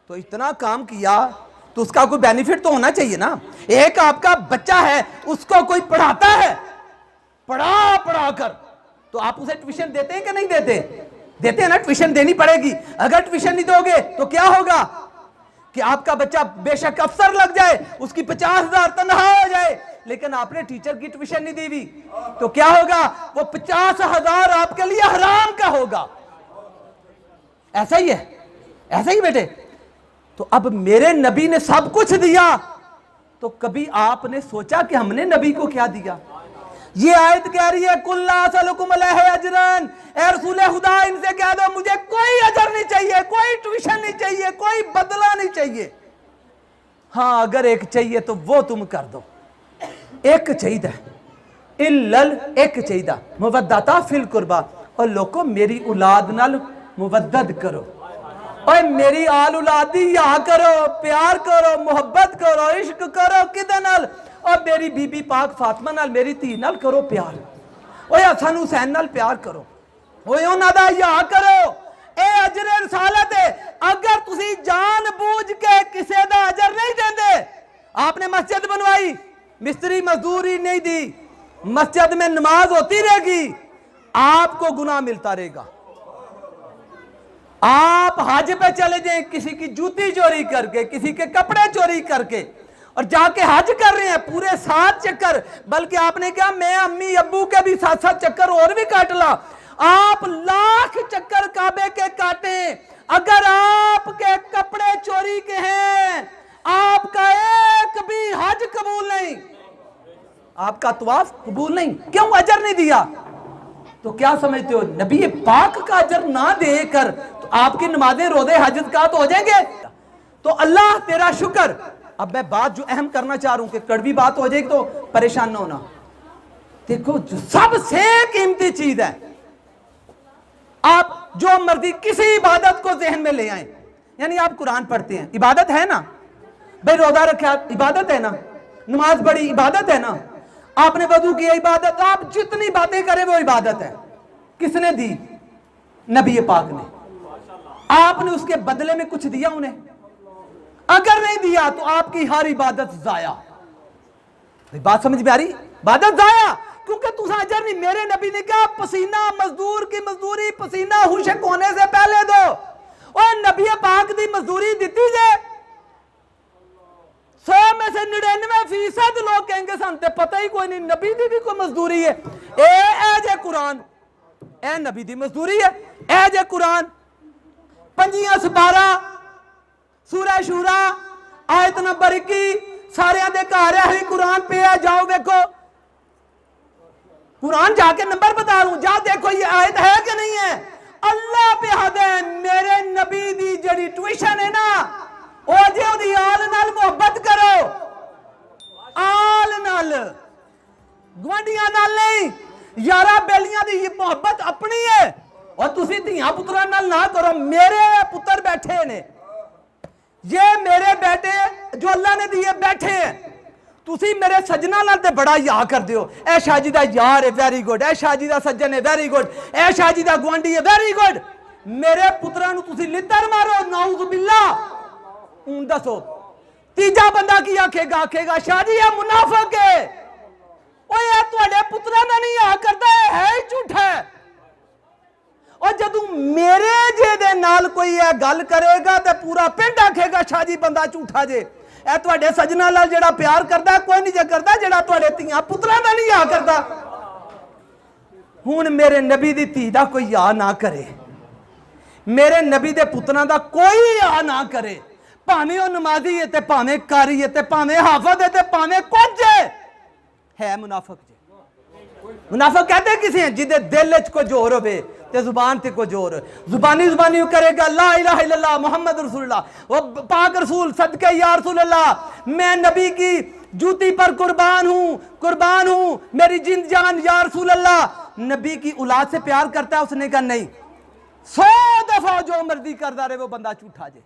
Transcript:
تو اتنا کام کیا تو اس کا کوئی بینیفٹ تو ہونا چاہیے نا. ایک آپ کا بچہ ہے, اس کو کوئی پڑھاتا ہے, پڑھا کر, تو آپ اسے ٹیوشن دیتے ہیں کہ نہیں دیتے؟ دیتے ہیں نا. ٹیوشن دینی پڑے گی. اگر ٹیوشن نہیں دو گے تو کیا ہوگا کہ آپ کا بچہ بے شک افسر لگ جائے, اس کی 50,000 تنہا ہو جائے, لیکن آپ نے ٹیچر کی ٹیوشن نہیں دی ہوئی تو کیا ہوگا؟ وہ 50,000 آپ کے لیے حرام کا ہوگا. ایسا ہی ہے, ایسا ہی بیٹے. تو اب میرے نبی نے سب کچھ دیا, تو کبھی آپ نے سوچا کہ ہم نے نبی کو کیا دیا؟ یہ آیت کہہ رہی ہے قُلْ لَا أَسْأَلُكُمْ عَلَيْهِ أَجْرًا, اے رسول خدا ان سے کہہ دو مجھے کوئی اجر نہیں چاہیے, کوئی ٹیوشن نہیں چاہیے, کوئی بدلہ نہیں چاہیے. ہاں اگر ایک چاہیے تو وہ تم کر دو. ایک چاہیے ایک چاہیے مودتا فی القربہ, اور لوگوں میری اولاد نال مودت کرو, اور میری آل اولادی یا کرو, پیار کرو, محبت کرو, عشق کرو کدے نال, اور میری بی بی پاک فاطمہ نال, میری تھی نال کرو پیار, اور حسن حسین نال پیار کرو, اور انہاں دا یا کرو. اے اجر رسالت ہے. اگر تسی جان بوجھ کے کسے دا اجر نہیں دیندے, آپ نے مسجد بنوائی, مستری مزدوری نہیں دی, مسجد میں نماز ہوتی رہے گی, آپ کو گناہ ملتا رہے گا. آپ حج پہ چلے جائیں کسی کی جوتی چوری کر کے, کسی کے کپڑے چوری کر کے, اور جا کے حج کر رہے ہیں پورے 7 چکر, بلکہ آپ نے کہا میں امی ابو کے بھی 7 چکر اور بھی کاٹ لا. آپ لاکھ چکر کعبے کے کاٹیں, اگر آپ کے کپڑے چوری کے ہیں, آپ کا ایک بھی حج قبول نہیں, آپ کا طواف قبول نہیں. کیوں اجر نہیں دیا؟ تو کیا سمجھتے ہو نبی پاک کا اجر نہ دے کر تو آپ کی نمازیں روزے حج کا تو ہو جائیں گے؟ تو اللہ تیرا شکر. اب میں بات جو اہم کرنا چاہ رہا ہوں کہ کڑوی بات ہو جائے گی تو پریشان نہ ہونا. دیکھو جو سب سے قیمتی چیز ہے, آپ جو مرضی کسی عبادت کو ذہن میں لے آئیں, یعنی آپ قرآن پڑھتے ہیں, عبادت ہے نا بھائی, روزہ رکھا عبادت ہے نا, نماز پڑھی عبادت ہے نا, آپ نے وضو کیا عبادت, آپ جتنی باتیں کریں وہ عبادت ہے. کس نے دی؟ نبی پاک نے. آپ نے اس کے بدلے میں کچھ دیا انہیں؟ اگر نہیں دیا تو آپ کی ہر عبادت ضائع. بات سمجھ میں آ رہی؟ عبادت ضائع, کیونکہ تسا اجر نہیں. میرے نبی نے کہا پسینہ مزدور کی مزدوری پسینہ خشک ہونے سے پہلے دو. اور نبی پاک دی مزدوری دیتی جائے 100 میں سے 99% لوگ کہیں گے سانتے پتہ ہی کوئی نہیں, نبی دی بھی کوئی مزدوری ہے. اے جے قرآن, اے نبی دی مزدوری ہے. اے جے قرآن 5 سپارہ سورہ شورا آیت نمبر 21, سارے دے گھر ہے قرآن پہ ہے, جاؤ دیکھو قرآن, جا کے نمبر بتا رہا ہوں, جا دیکھو یہ آیت ہے کہ نہیں ہے. اللہ پہ حد ہے. میرے نبی دی جڑی ٹویشن ہے نا, او جے دی آل نال محبت کرو, آل نال, گوانڈیاں نال نہیں. یارہ بیلیاں دی یہ محبت اپنی ہے, اور تسی دھیاں پتران نال نہ کرو. میرے پتر بیٹھے نے, یہ میرے بیٹے جو اللہ نے دیے بیٹھے ہیں, تسی میرے سجنہ نال تے بڑا یا کر دیو. اے شاجی دا یار ہے ویری گوڈ, اے شاجی دا سجن ہے ویری گوڈ, اے شاجی دا گوانڈی ہے ویری گوڈ. میرے پترانو تسی لتر مارو, نعوذ باللہ. اون دسو تیجا بندہ کی آکھے گا شاجی ہے منافق ہے. اوہ یہ توڑے پترانہ نہیں آ کرتا ہے ہی جھوٹ ہے. اور جدو میرے جے دے نال کوئی یہ گل کرے گا تے پورا پنڈ آکھے گا شاجی بندہ جھوٹا جے. اے توڑے سجنہ لال جڑا پیار کردا ہے کوئی نہیں جے کردا, جڑا توڑے تیاں پترانہ نہیں آ کردا. ہون میرے نبی دی تھی دا کوئی یا نہ کرے, میرے نبی دے پتران دا کوئی یا نہ کرے. پانے او نمازی ہے تے پانے کاری ہے تے پانے حافظ ہے تے پانے کچھ ہے منافق جے. منافق کہتے ہیں کسی ہیں جدے دل اچ کو جوڑ ہوئے تے زبان تے کو جوڑ, زبانی کرے گا لا الہ الا اللہ محمد رسول اللہ, وہ پاک رسول صدقے یا رسول اللہ, میں نبی کی جوتی پر قربان ہوں, میری جند جان یا رسول اللہ. نبی کی اولاد سے پیار کرتا ہے, اس نے کہا نہیں, 100 دفعہ جو مرضی کردہ رہے وہ بندہ جھوٹا جے.